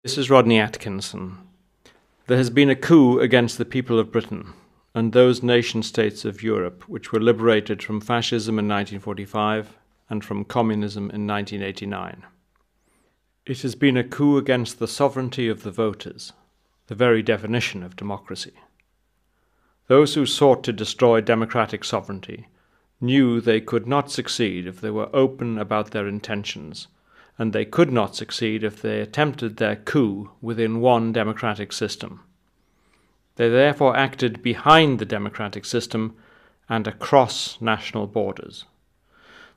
This is Rodney Atkinson. There has been a coup against the people of Britain and those nation-states of Europe which were liberated from fascism in 1945 and from communism in 1989. It has been a coup against the sovereignty of the voters, the very definition of democracy. Those who sought to destroy democratic sovereignty knew they could not succeed if they were open about their intentions, and they could not succeed if they attempted their coup within one democratic system. They therefore acted behind the democratic system and across national borders.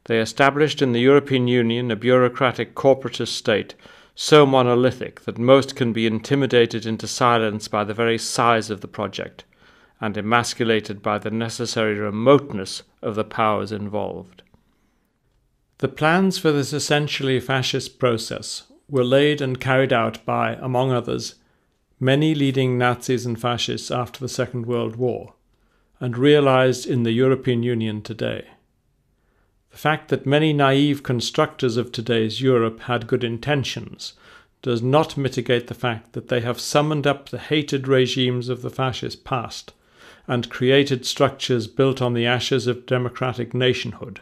They established in the European Union a bureaucratic corporatist state so monolithic that most can be intimidated into silence by the very size of the project, and emasculated by the necessary remoteness of the powers involved. The plans for this essentially fascist process were laid and carried out by, among others, many leading Nazis and fascists after the Second World War, and realized in the European Union today. The fact that many naive constructors of today's Europe had good intentions does not mitigate the fact that they have summoned up the hated regimes of the fascist past and created structures built on the ashes of democratic nationhood,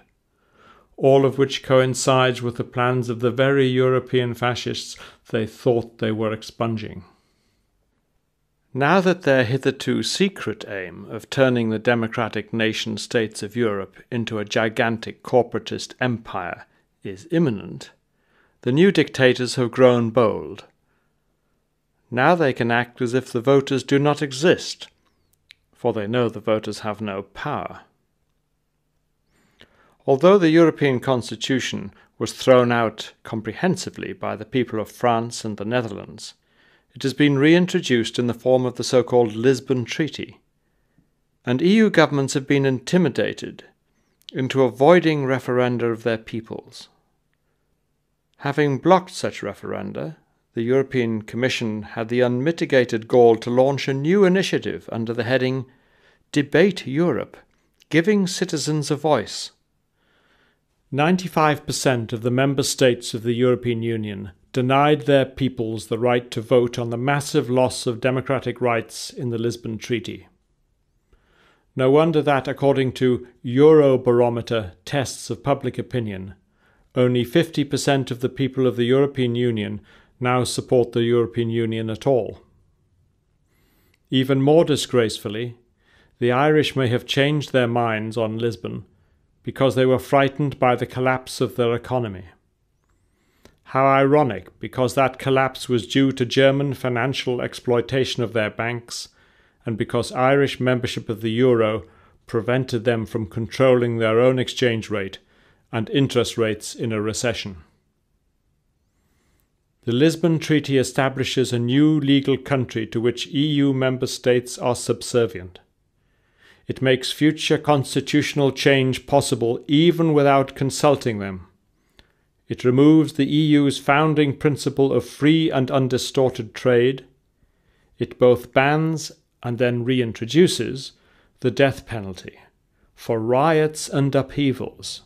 all of which coincides with the plans of the very European fascists they thought they were expunging. Now that their hitherto secret aim of turning the democratic nation-states of Europe into a gigantic corporatist empire is imminent, the new dictators have grown bold. Now they can act as if the voters do not exist, for they know the voters have no power. Although the European Constitution was thrown out comprehensively by the people of France and the Netherlands, it has been reintroduced in the form of the so-called Lisbon Treaty, and EU governments have been intimidated into avoiding referenda of their peoples. Having blocked such referenda, the European Commission had the unmitigated gall to launch a new initiative under the heading Debate Europe, Giving Citizens a Voice. 95% of the member states of the European Union denied their peoples the right to vote on the massive loss of democratic rights in the Lisbon Treaty. No wonder that, according to Eurobarometer tests of public opinion, only 50% of the people of the European Union now support the European Union at all. Even more disgracefully, the Irish may have changed their minds on Lisbon because they were frightened by the collapse of their economy. How ironic, because that collapse was due to German financial exploitation of their banks, and because Irish membership of the euro prevented them from controlling their own exchange rate and interest rates in a recession. The Lisbon Treaty establishes a new legal country to which EU member states are subservient. It makes future constitutional change possible even without consulting them. It removes the EU's founding principle of free and undistorted trade. It both bans and then reintroduces the death penalty for riots and upheavals,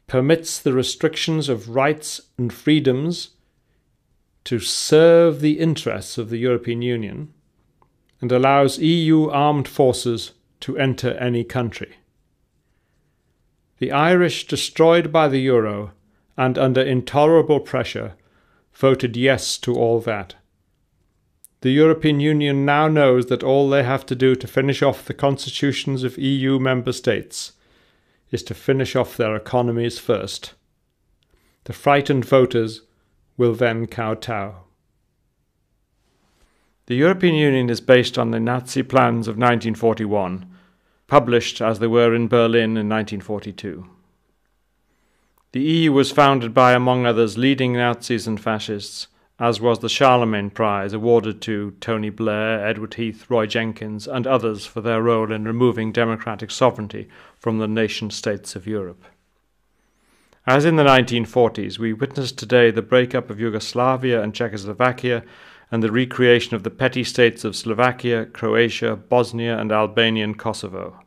permits the restrictions of rights and freedoms to serve the interests of the European Union, and allows EU armed forces to enter any country. The Irish, destroyed by the euro and under intolerable pressure, voted yes to all that. The European Union now knows that all they have to do to finish off the constitutions of EU member states is to finish off their economies first. The frightened voters will then kowtow. The European Union is based on the Nazi plans of 1941, published as they were in Berlin in 1942. The EU was founded by, among others, leading Nazis and fascists, as was the Charlemagne Prize awarded to Tony Blair, Edward Heath, Roy Jenkins, and others for their role in removing democratic sovereignty from the nation-states of Europe. As in the 1940s, we witness today the breakup of Yugoslavia and Czechoslovakia and the recreation of the petty states of Slovakia, Croatia, Bosnia, and Albanian Kosovo.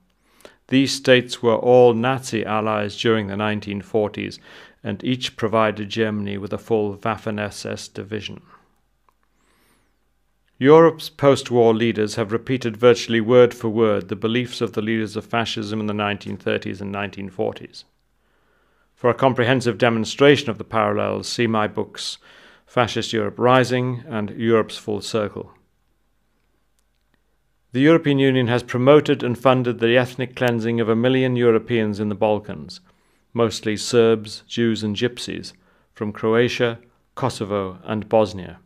These states were all Nazi allies during the 1940s, and each provided Germany with a full Waffen-SS division. Europe's post-war leaders have repeated virtually word for word the beliefs of the leaders of fascism in the 1930s and 1940s. For a comprehensive demonstration of the parallels, see my books Fascist Europe Rising and Europe's Full Circle. The European Union has promoted and funded the ethnic cleansing of 1 million Europeans in the Balkans, mostly Serbs, Jews and Gypsies, from Croatia, Kosovo and Bosnia,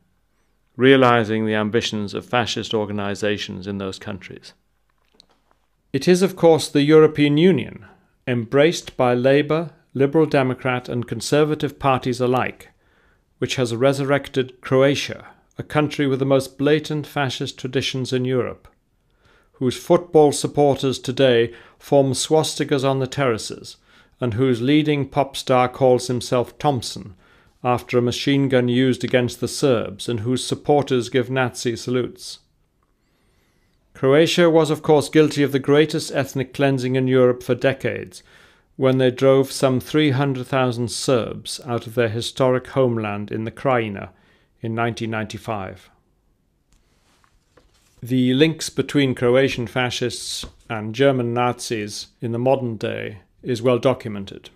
realizing the ambitions of fascist organizations in those countries. It is, of course, the European Union, embraced by Labour, Liberal Democrat and Conservative parties alike, which has resurrected Croatia, a country with the most blatant fascist traditions in Europe, whose football supporters today form swastikas on the terraces, and whose leading pop star calls himself Thompson, after a machine gun used against the Serbs, and whose supporters give Nazi salutes. Croatia was, of course, guilty of the greatest ethnic cleansing in Europe for decades, when they drove some 300,000 Serbs out of their historic homeland in the Krajina in 1995. The links between Croatian fascists and German Nazis in the modern day is well documented.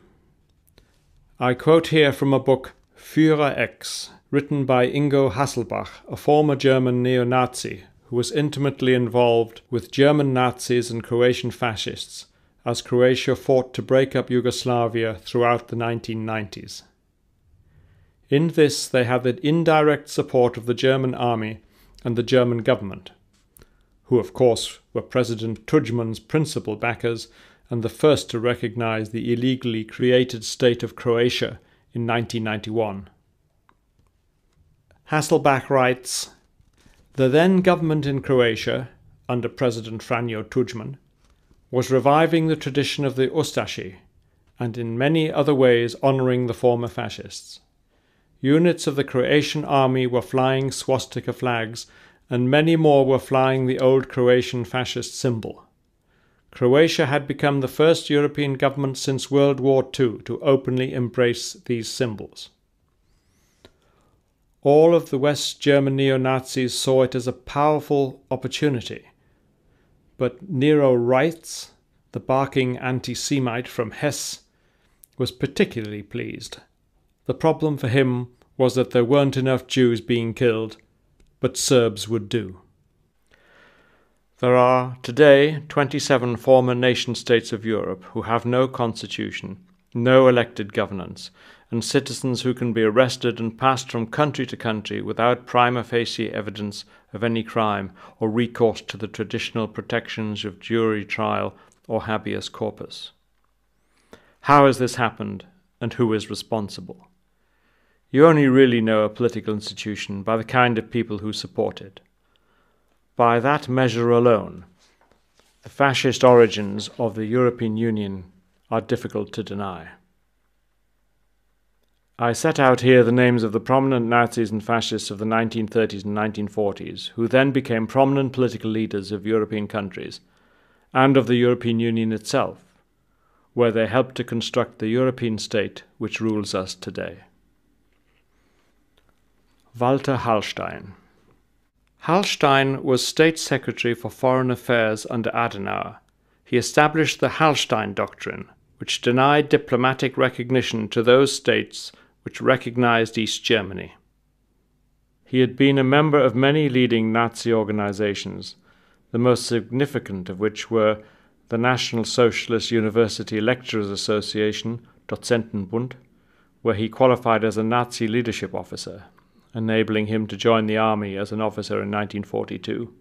I quote here from a book, Führer X, written by Ingo Hasselbach, a former German neo-Nazi who was intimately involved with German Nazis and Croatian fascists as Croatia fought to break up Yugoslavia throughout the 1990s. In this they had the indirect support of the German army and the German government, who of course were President Tudjman's principal backers and the first to recognize the illegally created state of Croatia in 1991. Hasselbach writes, "The then government in Croatia, under President Franjo Tudjman, was reviving the tradition of the Ustashi, and in many other ways honouring the former fascists. Units of the Croatian army were flying swastika flags, and many more were flying the old Croatian fascist symbol. Croatia had become the first European government since World War II to openly embrace these symbols. All of the West German neo-Nazis saw it as a powerful opportunity. But Nero Reitz, the barking anti-Semite from Hesse, was particularly pleased. The problem for him was that there weren't enough Jews being killed, but Serbs would do." There are today 27 former nation-states of Europe who have no constitution, no elected governance, and citizens who can be arrested and passed from country to country without prima facie evidence of any crime or recourse to the traditional protections of jury trial or habeas corpus. How has this happened, and who is responsible? You only really know a political institution by the kind of people who support it. By that measure alone, the fascist origins of the European Union are difficult to deny. I set out here the names of the prominent Nazis and fascists of the 1930s and 1940s, who then became prominent political leaders of European countries, and of the European Union itself, where they helped to construct the European state which rules us today. Walter Hallstein. Hallstein was State Secretary for Foreign Affairs under Adenauer. He established the Hallstein Doctrine, which denied diplomatic recognition to those states which recognized East Germany. He had been a member of many leading Nazi organizations, the most significant of which were the National Socialist University Lecturers Association, Dozentenbund, where he qualified as a Nazi leadership officer, enabling him to join the army as an officer in 1942.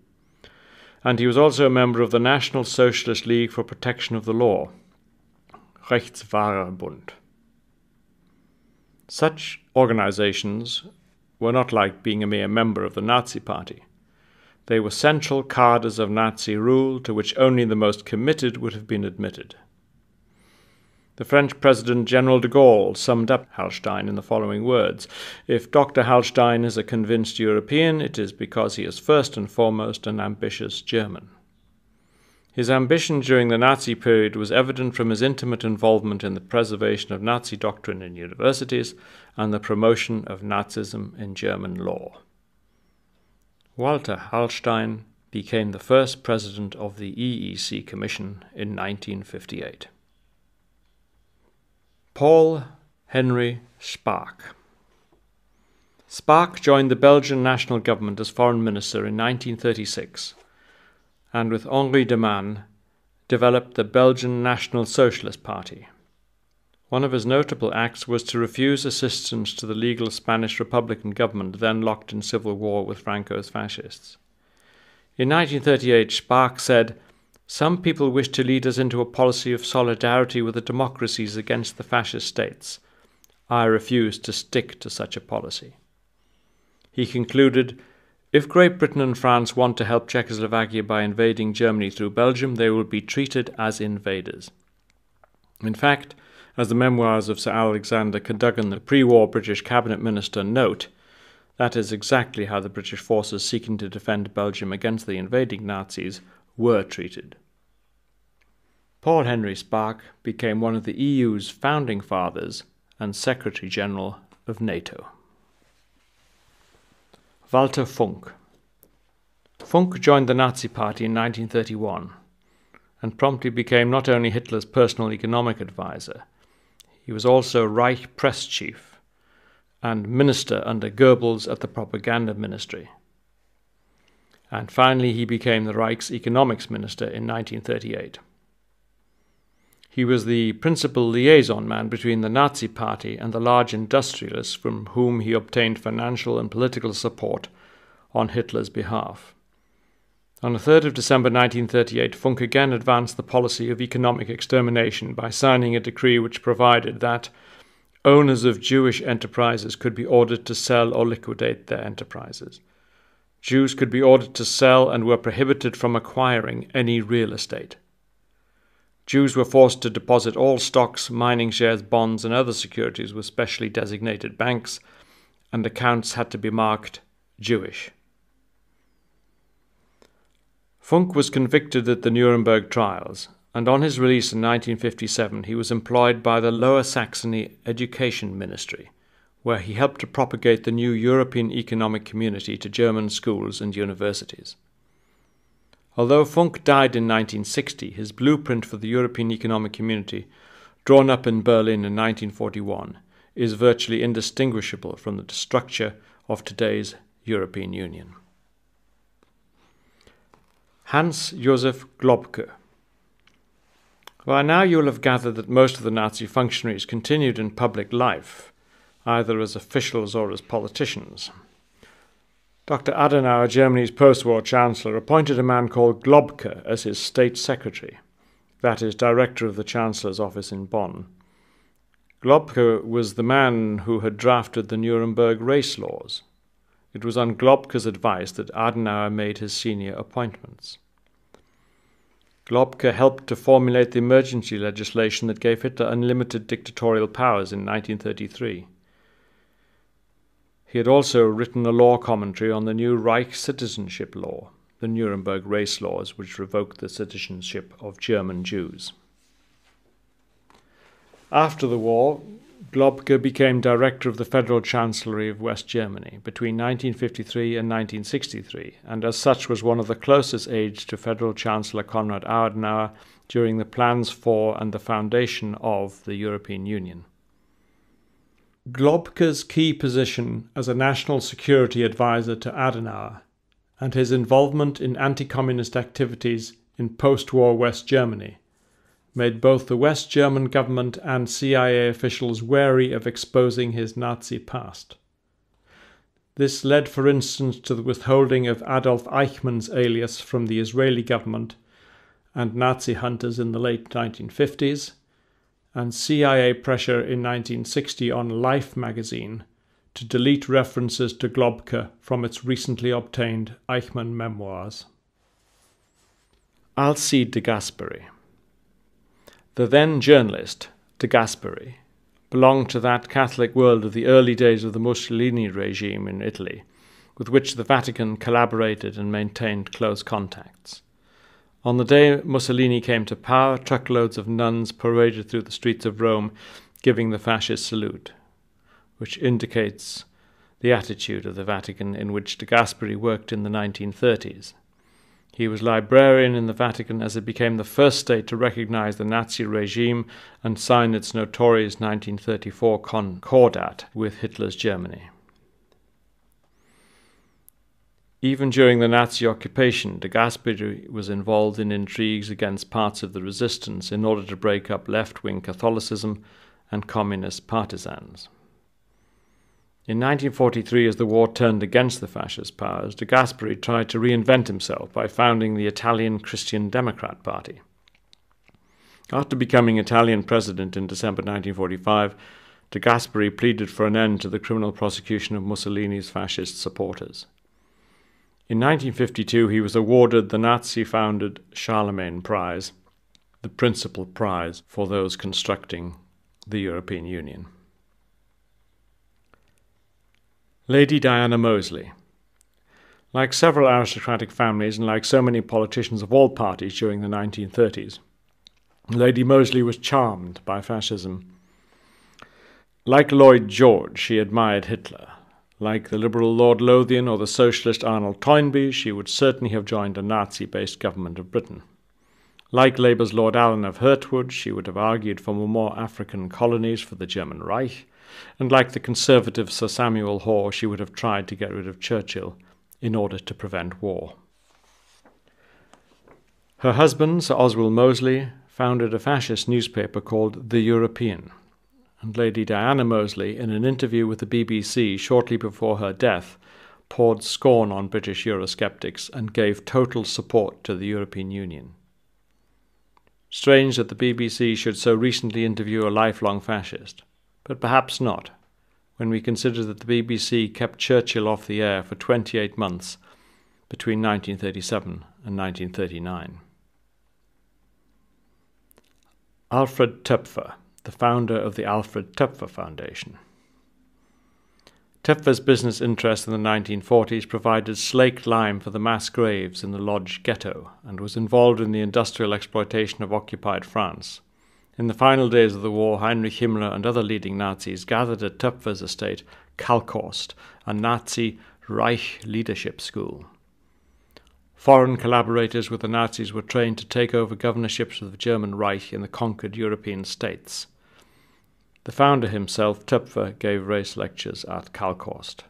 And he was also a member of the National Socialist League for Protection of the Law, Rechtswahrerbund. Such organizations were not like being a mere member of the Nazi Party. They were central cadres of Nazi rule to which only the most committed would have been admitted. The French President General de Gaulle summed up Hallstein in the following words: "If Dr. Hallstein is a convinced European, it is because he is first and foremost an ambitious German." His ambition during the Nazi period was evident from his intimate involvement in the preservation of Nazi doctrine in universities and the promotion of Nazism in German law. Walter Hallstein became the first president of the EEC Commission in 1958. Paul Henry Spaak. Spaak joined the Belgian national government as foreign minister in 1936 and with Henri de Man developed the Belgian National Socialist Party. One of his notable acts was to refuse assistance to the legal Spanish Republican government then locked in civil war with Franco's fascists. In 1938, Spaak said, "Some people wish to lead us into a policy of solidarity with the democracies against the fascist states. I refuse to stick to such a policy." He concluded, "If Great Britain and France want to help Czechoslovakia by invading Germany through Belgium, they will be treated as invaders." In fact, as the memoirs of Sir Alexander Cadogan, the pre-war British cabinet minister, note, that is exactly how the British forces seeking to defend Belgium against the invading Nazis were treated. Paul Henry Spaak became one of the EU's founding fathers and Secretary-General of NATO. Walter Funk. Funk joined the Nazi Party in 1931 and promptly became not only Hitler's personal economic advisor, he was also Reich press chief and minister under Goebbels at the propaganda ministry. And finally he became the Reich's economics minister in 1938. He was the principal liaison man between the Nazi Party and the large industrialists from whom he obtained financial and political support on Hitler's behalf. On the 3rd of December 1938, Funk again advanced the policy of economic extermination by signing a decree which provided that owners of Jewish enterprises could be ordered to sell or liquidate their enterprises. Jews could be ordered to sell and were prohibited from acquiring any real estate. Jews were forced to deposit all stocks, mining shares, bonds, and other securities with specially designated banks, and accounts had to be marked Jewish. Funk was convicted at the Nuremberg trials, and on his release in 1957 he was employed by the Lower Saxony Education Ministry, where he helped to propagate the new European Economic Community to German schools and universities. Although Funk died in 1960, his blueprint for the European Economic Community, drawn up in Berlin in 1941, is virtually indistinguishable from the structure of today's European Union. Hans Josef Globke. By now you will have gathered that most of the Nazi functionaries continued in public life, either as officials or as politicians. Dr. Adenauer, Germany's post-war chancellor, appointed a man called Globke as his state secretary, that is, director of the chancellor's office in Bonn. Globke was the man who had drafted the Nuremberg race laws. It was on Globke's advice that Adenauer made his senior appointments. Globke helped to formulate the emergency legislation that gave Hitler unlimited dictatorial powers in 1933. He had also written a law commentary on the new Reich citizenship law, the Nuremberg race laws, which revoked the citizenship of German Jews. After the war, Globke became director of the Federal Chancellery of West Germany between 1953 and 1963, and as such was one of the closest aides to Federal Chancellor Konrad Adenauer during the plans for and the foundation of the European Union. Globke's key position as a national security advisor to Adenauer and his involvement in anti-communist activities in post-war West Germany made both the West German government and CIA officials wary of exposing his Nazi past. This led, for instance, to the withholding of Adolf Eichmann's alias from the Israeli government and Nazi hunters in the late 1950s, and CIA pressure in 1960 on Life magazine to delete references to Globke from its recently obtained Eichmann memoirs. Alcide de Gasperi. The then journalist, de Gasperi, belonged to that Catholic world of the early days of the Mussolini regime in Italy, with which the Vatican collaborated and maintained close contacts. On the day Mussolini came to power, truckloads of nuns paraded through the streets of Rome, giving the fascist salute, which indicates the attitude of the Vatican in which de Gasperi worked in the 1930s. He was librarian in the Vatican as it became the first state to recognize the Nazi regime and sign its notorious 1934 Concordat with Hitler's Germany. Even during the Nazi occupation, de Gasperi was involved in intrigues against parts of the resistance in order to break up left-wing Catholicism and communist partisans. In 1943, as the war turned against the fascist powers, de Gasperi tried to reinvent himself by founding the Italian Christian Democrat Party. After becoming Italian president in December 1945, de Gasperi pleaded for an end to the criminal prosecution of Mussolini's fascist supporters. In 1952, he was awarded the Nazi-founded Charlemagne Prize, the principal prize for those constructing the European Union. Lady Diana Moseley. Like several aristocratic families and like so many politicians of all parties during the 1930s, Lady Moseley was charmed by fascism. Like Lloyd George, she admired Hitler. Like the liberal Lord Lothian or the socialist Arnold Toynbee, she would certainly have joined a Nazi-based government of Britain. Like Labour's Lord Allen of Hertwood, she would have argued for more African colonies for the German Reich, and like the conservative Sir Samuel Hoare, she would have tried to get rid of Churchill in order to prevent war. Her husband, Sir Oswald Mosley, founded a fascist newspaper called The European, and Lady Diana Moseley, in an interview with the BBC shortly before her death, poured scorn on British Eurosceptics and gave total support to the European Union. Strange that the BBC should so recently interview a lifelong fascist, but perhaps not, when we consider that the BBC kept Churchill off the air for 28 months between 1937 and 1939. Alfred Töpfer, the founder of the Alfred Töpfer Foundation. Töpfer's business interests in the 1940s provided slaked lime for the mass graves in the Lodz ghetto and was involved in the industrial exploitation of occupied France. In the final days of the war, Heinrich Himmler and other leading Nazis gathered at Töpfer's estate, Kalkhorst, a Nazi Reich leadership school. Foreign collaborators with the Nazis were trained to take over governorships of the German Reich in the conquered European states. The founder himself, Töpfer, gave race lectures at Kalkhorst.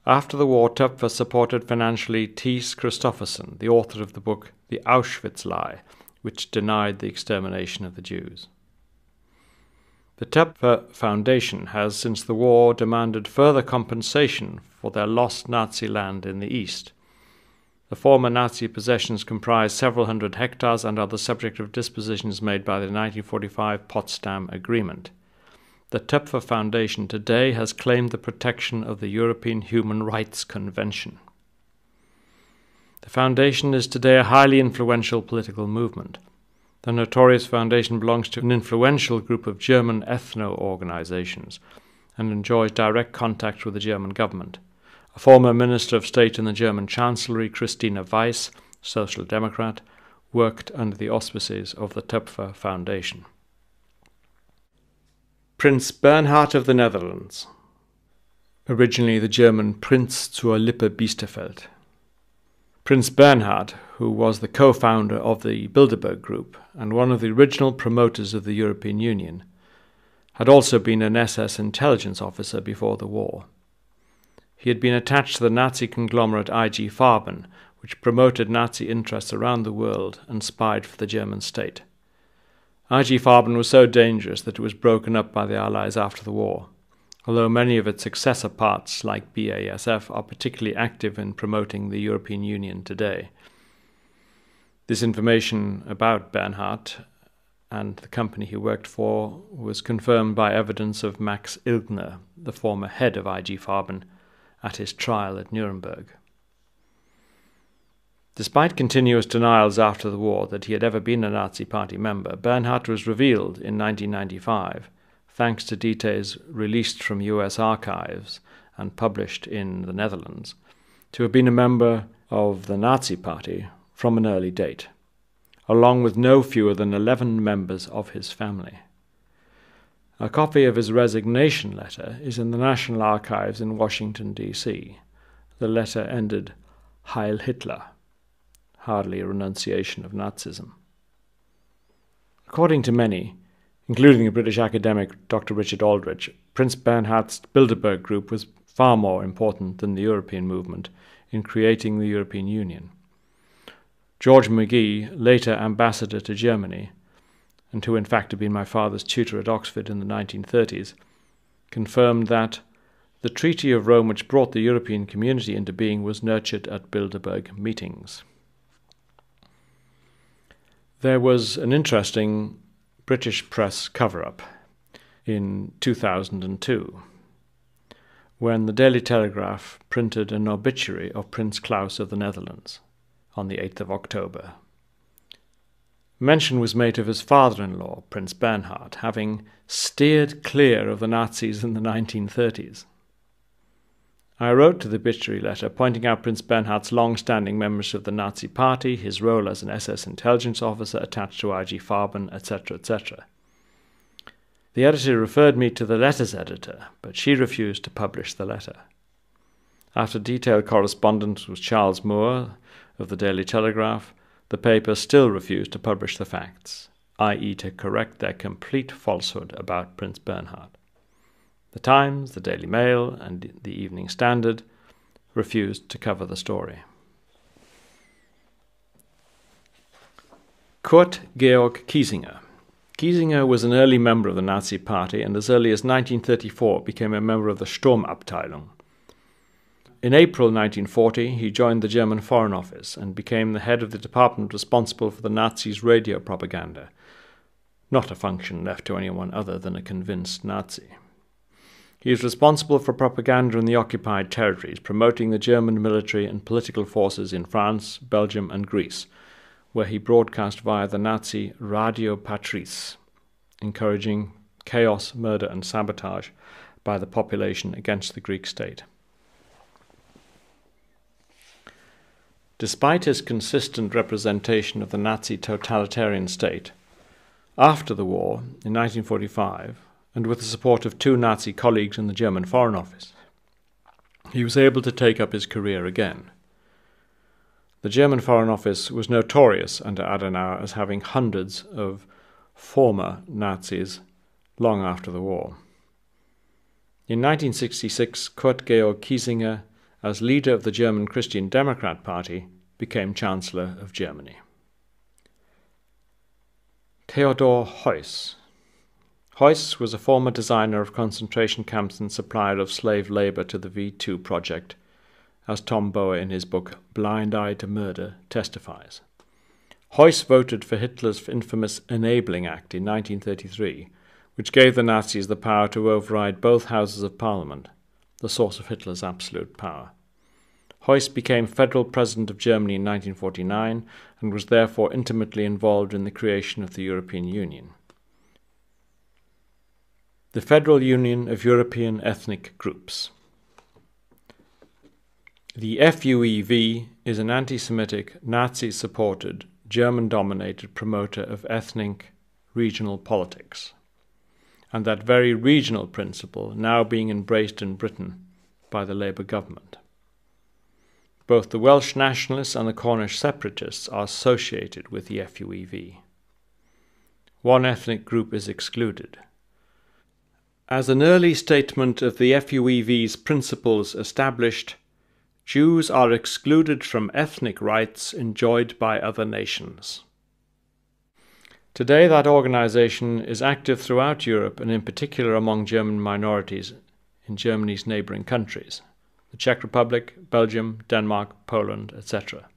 After the war, Töpfer supported financially Thies Christoffersen, the author of the book The Auschwitz Lie, which denied the extermination of the Jews. The Töpfer Foundation has, since the war, demanded further compensation for their lost Nazi land in the East. The former Nazi possessions comprise several hundred hectares and are the subject of dispositions made by the 1945 Potsdam Agreement. The Töpfer Foundation today has claimed the protection of the European Human Rights Convention. The foundation is today a highly influential political movement. The notorious foundation belongs to an influential group of German ethno-organizations and enjoys direct contact with the German government. A former Minister of State in the German Chancellery, Christina Weiss, Social Democrat, worked under the auspices of the Töpfer Foundation. Prince Bernhard of the Netherlands, originally the German Prinz zur Lippe Biesterfeld. Prince Bernhard, who was the co-founder of the Bilderberg Group and one of the original promoters of the European Union, had also been an SS intelligence officer before the war. He had been attached to the Nazi conglomerate IG Farben, which promoted Nazi interests around the world and spied for the German state. IG Farben was so dangerous that it was broken up by the Allies after the war, although many of its successor parts, like BASF, are particularly active in promoting the European Union today. This information about Bernhard and the company he worked for was confirmed by evidence of Max Ilgner, the former head of IG Farben, at his trial at Nuremberg. Despite continuous denials after the war that he had ever been a Nazi Party member, Bernhard was revealed in 1995, thanks to details released from US archives and published in the Netherlands, to have been a member of the Nazi Party from an early date, along with no fewer than 11 members of his family. A copy of his resignation letter is in the National Archives in Washington, D.C. The letter ended, "Heil Hitler," hardly a renunciation of Nazism. According to many, including the British academic Dr. Richard Aldrich, Prince Bernhard's Bilderberg Group was far more important than the European movement in creating the European Union. George McGee, later ambassador to Germany, and who in fact had been my father's tutor at Oxford in the 1930s, confirmed that the Treaty of Rome which brought the European community into being was nurtured at Bilderberg meetings. There was an interesting British press cover-up in 2002 when the Daily Telegraph printed an obituary of Prince Claus of the Netherlands on the 8th of October. Mention was made of his father-in-law, Prince Bernhard, having steered clear of the Nazis in the 1930s. I wrote to the obituary letter pointing out Prince Bernhard's long-standing membership of the Nazi Party, his role as an SS intelligence officer attached to IG Farben, etc., etc. The editor referred me to the letters editor, but she refused to publish the letter. After detailed correspondence with Charles Moore of the Daily Telegraph, the paper still refused to publish the facts, i.e. to correct their complete falsehood about Prince Bernhard. The Times, the Daily Mail, and the Evening Standard refused to cover the story. Kurt Georg Kiesinger. Kiesinger was an early member of the Nazi Party and as early as 1934 became a member of the Sturmabteilung. In April 1940, he joined the German Foreign Office and became the head of the department responsible for the Nazis' radio propaganda, not a function left to anyone other than a convinced Nazi. He is responsible for propaganda in the occupied territories, promoting the German military and political forces in France, Belgium, and Greece, where he broadcast via the Nazi Radio Patrice, encouraging chaos, murder, and sabotage by the population against the Greek state. Despite his consistent representation of the Nazi totalitarian state, after the war, in 1945, and with the support of two Nazi colleagues in the German Foreign Office, he was able to take up his career again. The German Foreign Office was notorious under Adenauer as having hundreds of former Nazis long after the war. In 1966, Kurt Georg Kiesinger, as leader of the German Christian Democrat Party, became Chancellor of Germany. Theodor Heuss. Heuss was a former designer of concentration camps and supplier of slave labor to the V2 project, as Tom Bower in his book Blind Eye to Murder testifies. Heuss voted for Hitler's infamous Enabling Act in 1933, which gave the Nazis the power to override both houses of parliament, the source of Hitler's absolute power. Heuss became federal president of Germany in 1949 and was therefore intimately involved in the creation of the European Union. The Federal Union of European Ethnic Groups. The FUEV is an anti-Semitic, Nazi-supported, German-dominated promoter of ethnic, regional politics, and that very regional principle now being embraced in Britain by the Labour government. Both the Welsh nationalists and the Cornish separatists are associated with the FUEV. One ethnic group is excluded. As an early statement of the FUEV's principles established, Jews are excluded from ethnic rights enjoyed by other nations. Today that organization is active throughout Europe and in particular among German minorities in Germany's neighboring countries, the Czech Republic, Belgium, Denmark, Poland, etc.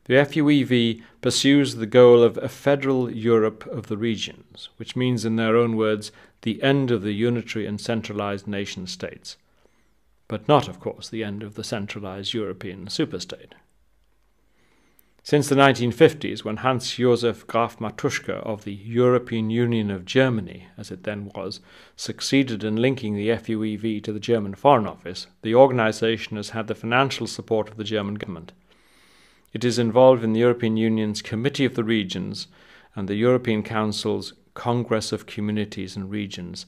The FUEV pursues the goal of a federal Europe of the regions, which means in their own words the end of the unitary and centralized nation states, but not, of course, the end of the centralized European superstate. Since the 1950s, when Hans Josef Graf Matuschka of the European Union of Germany, as it then was, succeeded in linking the FUEV to the German Foreign Office, the organization has had the financial support of the German government. It is involved in the European Union's Committee of the Regions and the European Council's Congress of Communities and Regions,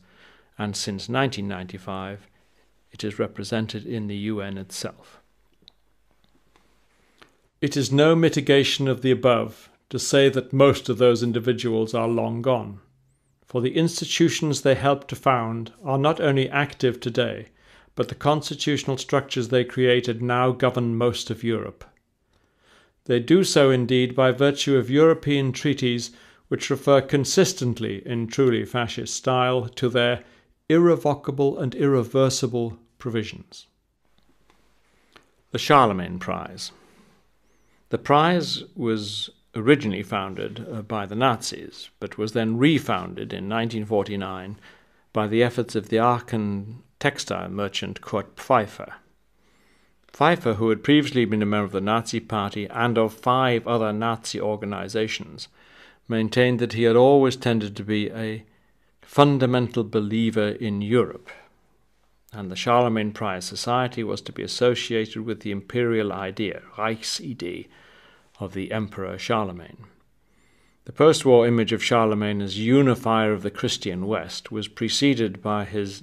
and since 1995 it is represented in the UN itself. It is no mitigation of the above to say that most of those individuals are long gone, for the institutions they helped to found are not only active today, but the constitutional structures they created now govern most of Europe. They do so indeed by virtue of European treaties which refer consistently in truly fascist style to their irrevocable and irreversible provisions. The Charlemagne Prize. The prize was originally founded by the Nazis, but was then refounded in 1949 by the efforts of the Aachen textile merchant Kurt Pfeiffer. Pfeiffer, who had previously been a member of the Nazi Party and of 5 other Nazi organizations, maintained that he had always tended to be a fundamental believer in Europe, and the Charlemagne Prize Society was to be associated with the imperial idea, Reichsidee, of the Emperor Charlemagne. The post-war image of Charlemagne as unifier of the Christian West was preceded by his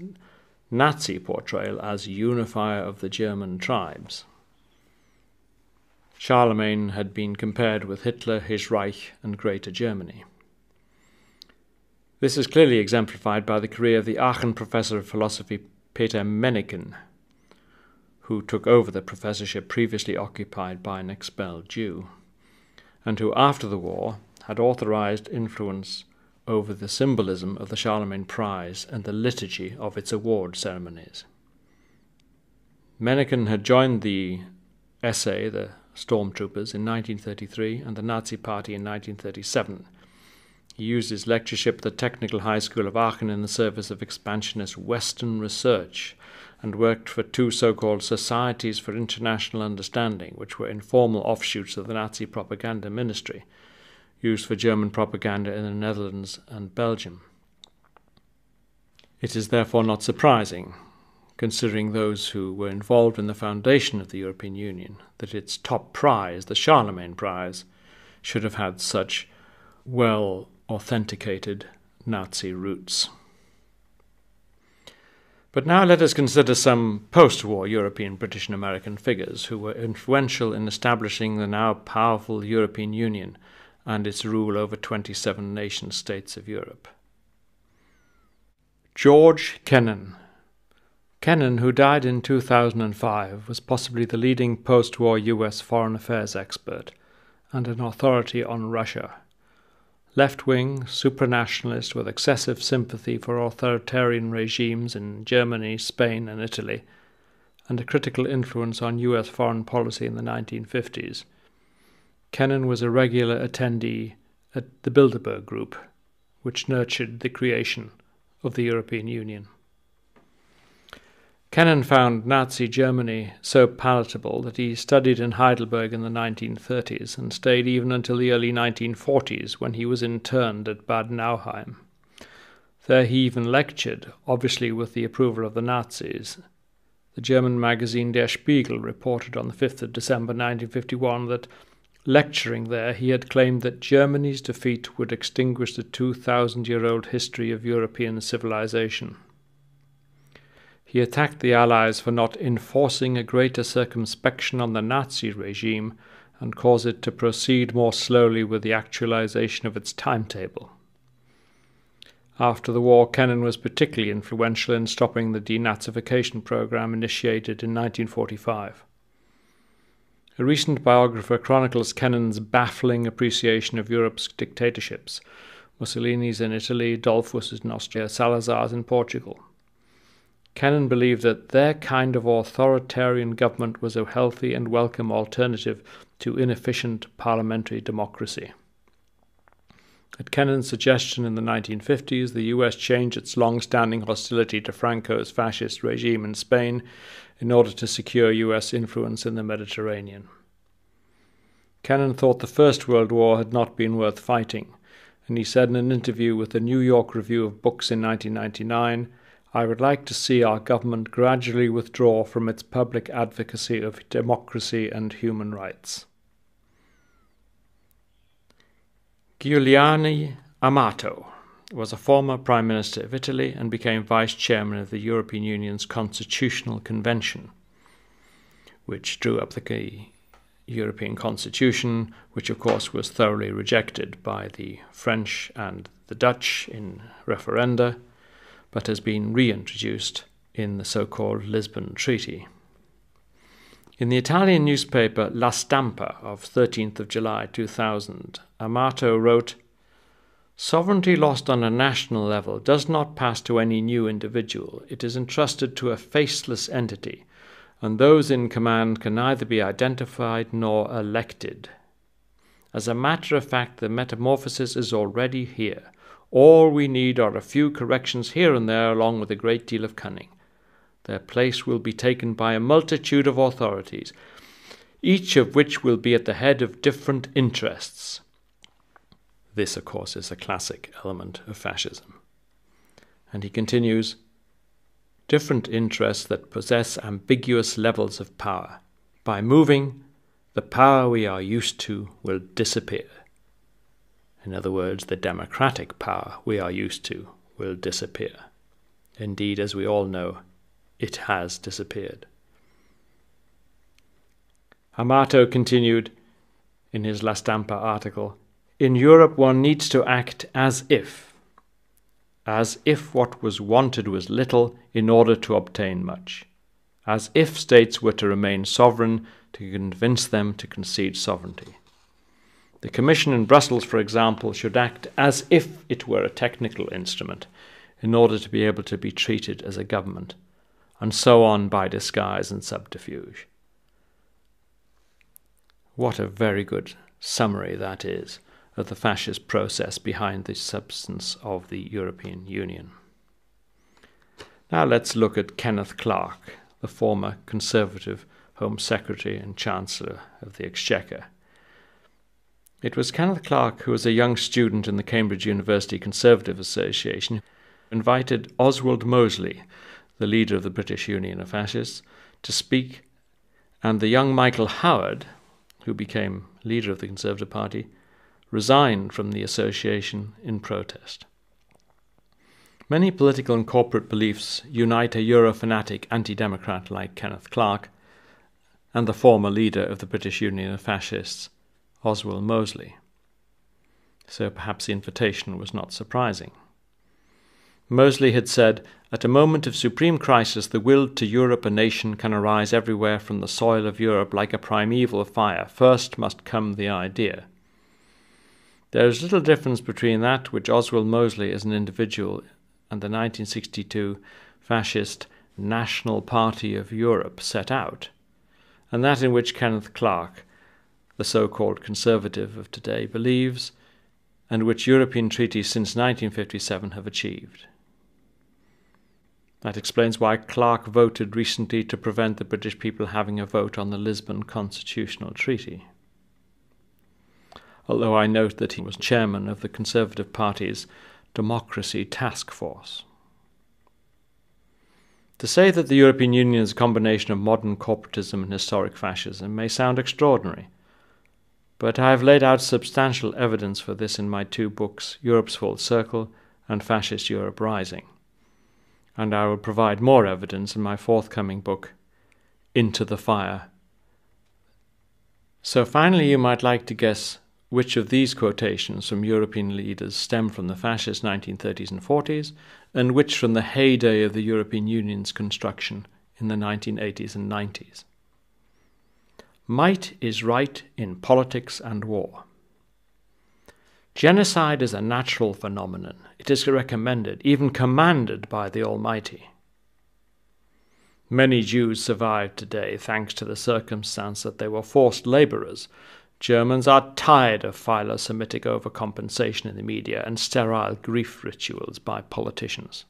Nazi portrayal as unifier of the German tribes. Charlemagne had been compared with Hitler, his Reich, and Greater Germany. This is clearly exemplified by the career of the Aachen professor of philosophy Peter Menneken, who took over the professorship previously occupied by an expelled Jew, and who after the war had authorized influence over the symbolism of the Charlemagne Prize and the liturgy of its award ceremonies. Menneken had joined the SA, the Stormtroopers, in 1933 and the Nazi Party in 1937. He used his lectureship at the Technical High School of Aachen in the service of expansionist Western research, and worked for 2 so-called Societies for International Understanding, which were informal offshoots of the Nazi propaganda ministry, used for German propaganda in the Netherlands and Belgium. It is therefore not surprising, considering those who were involved in the foundation of the European Union, that its top prize, the Charlemagne Prize, should have had such well-authenticated Nazi roots. But now let us consider some post-war European, British and American figures who were influential in establishing the now powerful European Union and its rule over 27 nation-states of Europe. George Kennan. Kennan, who died in 2005, was possibly the leading post-war US foreign affairs expert and an authority on Russia. Left-wing, supranationalist with excessive sympathy for authoritarian regimes in Germany, Spain and Italy, and a critical influence on US foreign policy in the 1950s. Kennan was a regular attendee at the Bilderberg Group, which nurtured the creation of the European Union. Kennan found Nazi Germany so palatable that he studied in Heidelberg in the 1930s and stayed even until the early 1940s, when he was interned at Bad Nauheim. There he even lectured, obviously with the approval of the Nazis. The German magazine Der Spiegel reported on the 5th of December 1951 that, lecturing there, he had claimed that Germany's defeat would extinguish the 2,000-year-old history of European civilization. He attacked the Allies for not enforcing a greater circumspection on the Nazi regime and caused it to proceed more slowly with the actualization of its timetable. After the war, Kennan was particularly influential in stopping the denazification program initiated in 1945. A recent biographer chronicles Kennan's baffling appreciation of Europe's dictatorships, Mussolini's in Italy, Dollfuss's in Austria, Salazar's in Portugal. Kennan believed that their kind of authoritarian government was a healthy and welcome alternative to inefficient parliamentary democracy. At Kennan's suggestion in the 1950s, the US changed its long-standing hostility to Franco's fascist regime in Spain in order to secure US influence in the Mediterranean. Kennan thought the First World War had not been worth fighting, and he said in an interview with the New York Review of Books in 1999, "I would like to see our government gradually withdraw from its public advocacy of democracy and human rights." Giuliano Amato. was a former Prime Minister of Italy and became Vice Chairman of the European Union's Constitutional Convention, which drew up the European Constitution, which of course was thoroughly rejected by the French and the Dutch in referenda, but has been reintroduced in the so-called Lisbon Treaty. In the Italian newspaper La Stampa of 13th of July 2000, Amato wrote, "Sovereignty lost on a national level does not pass to any new individual. It is entrusted to a faceless entity, and those in command can neither be identified nor elected. As a matter of fact, the metamorphosis is already here. All we need are a few corrections here and there, along with a great deal of cunning. Their place will be taken by a multitude of authorities, each of which will be at the head of different interests." This, of course, is a classic element of fascism. And he continues, "Different interests that possess ambiguous levels of power. By moving, the power we are used to will disappear." In other words, the democratic power we are used to will disappear. Indeed, as we all know, it has disappeared. Amato continued in his La Stampa article, "In Europe one needs to act as if what was wanted was little in order to obtain much, as if states were to remain sovereign to convince them to concede sovereignty. The Commission in Brussels, for example, should act as if it were a technical instrument in order to be able to be treated as a government, and so on by disguise and subterfuge." What a very good summary that is of the fascist process behind the substance of the European Union. Now let's look at Kenneth Clarke, the former Conservative Home Secretary and Chancellor of the Exchequer. It was Kenneth Clarke, who was a young student in the Cambridge University Conservative Association, who invited Oswald Mosley, the leader of the British Union of Fascists, to speak, and the young Michael Howard, who became leader of the Conservative Party, resigned from the association in protest. Many political and corporate beliefs unite a Euro-fanatic anti-democrat like Kenneth Clarke and the former leader of the British Union of Fascists, Oswald Mosley. So perhaps the invitation was not surprising. Mosley had said, "At a moment of supreme crisis, the will to Europe a nation can arise everywhere from the soil of Europe like a primeval fire. First must come the idea." There is little difference between that which Oswald Mosley as an individual and the 1962 fascist National Party of Europe set out, and that in which Kenneth Clarke, the so-called conservative of today, believes, and which European treaties since 1957 have achieved. That explains why Clarke voted recently to prevent the British people having a vote on the Lisbon Constitutional Treaty. Although I note that he was chairman of the Conservative Party's Democracy Task Force. To say that the European Union is a combination of modern corporatism and historic fascism may sound extraordinary, but I have laid out substantial evidence for this in my two books, Europe's Full Circle and Fascist Europe Rising, and I will provide more evidence in my forthcoming book, Into the Fire. So finally, you might like to guess which of these quotations from European leaders stem from the fascist 1930s and 40s, and which from the heyday of the European Union's construction in the 1980s and 90s. Might is right in politics and war. Genocide is a natural phenomenon. It is recommended, even commanded by the Almighty. Many Jews survive today thanks to the circumstance that they were forced laborers. Germans are tired of philo-Semitic overcompensation in the media and sterile grief rituals by politicians.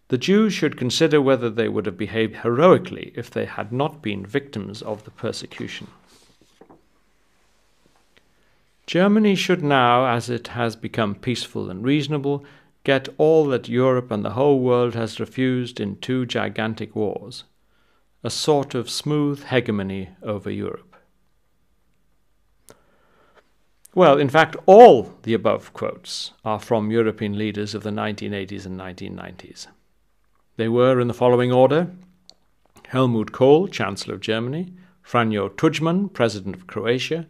The Jews should consider whether they would have behaved heroically if they had not been victims of the persecution. Germany should now, as it has become peaceful and reasonable, get all that Europe and the whole world has refused in two gigantic wars, a sort of smooth hegemony over Europe. Well, in fact, all the above quotes are from European leaders of the 1980s and 1990s. They were in the following order: Helmut Kohl, Chancellor of Germany; Franjo Tudjman, President of Croatia;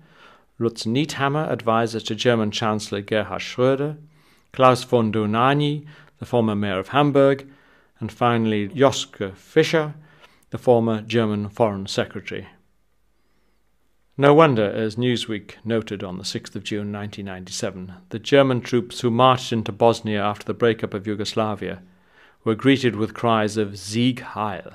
Lutz Niethammer, advisor to German Chancellor Gerhard Schröder; Klaus von Dohnanyi, the former mayor of Hamburg; and finally Joschka Fischer, the former German Foreign Secretary. No wonder, as Newsweek noted on the 6th of June 1997, the German troops who marched into Bosnia after the breakup of Yugoslavia were greeted with cries of Sieg Heil.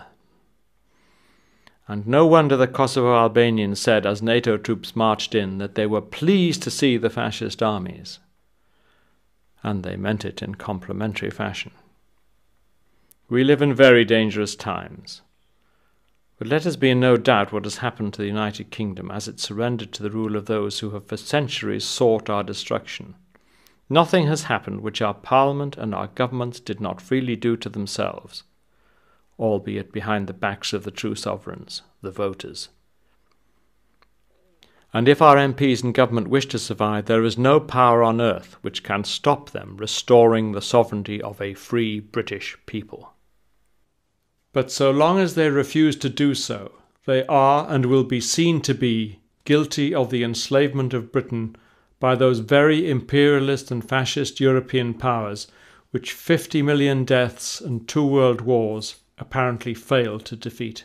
And no wonder the Kosovo Albanians said as NATO troops marched in that they were pleased to see the fascist armies. And they meant it in complimentary fashion. We live in very dangerous times. But let us be in no doubt what has happened to the United Kingdom as it surrendered to the rule of those who have for centuries sought our destruction. Nothing has happened which our Parliament and our governments did not freely do to themselves, albeit behind the backs of the true sovereigns, the voters. And if our MPs and government wish to survive, there is no power on earth which can stop them restoring the sovereignty of a free British people. But so long as they refuse to do so, they are and will be seen to be guilty of the enslavement of Britain by those very imperialist and fascist European powers which 50 million deaths and 2 world wars apparently failed to defeat.